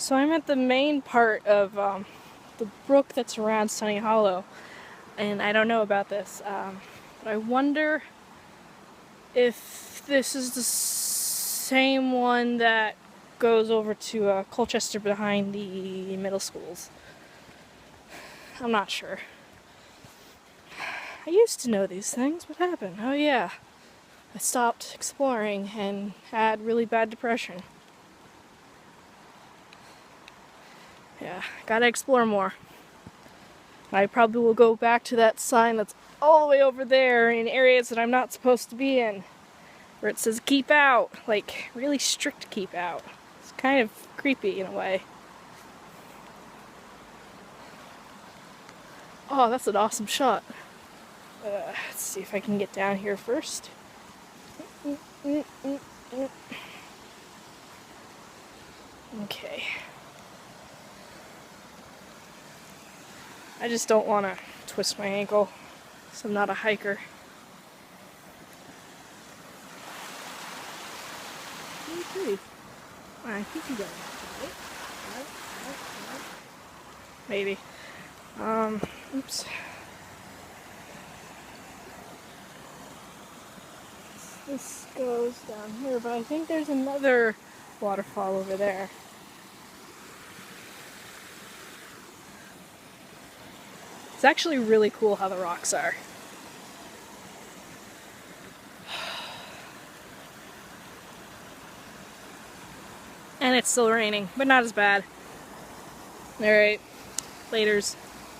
So I'm at the main part of the brook that's around Sunny Hollow, and I don't know about this, but I wonder if this is the same one that goes over to Colchester behind the middle schools. I'm not sure. I used to know these things. What happened? Oh yeah, I stopped exploring and had really bad depression. Yeah, gotta explore more. I probably will go back to that sign that's all the way over there in areas that I'm not supposed to be in, where it says keep out, like really strict keep out. It's kind of creepy in a way. Oh, that's an awesome shot. Let's see if I can get down here first. Okay. I just don't want to twist my ankle, so I'm not a hiker. Really pretty. I think you got it. Maybe. Oops. This goes down here, but I think there's another waterfall over there. It's actually really cool how the rocks are. And it's still raining, but not as bad. Alright, laters.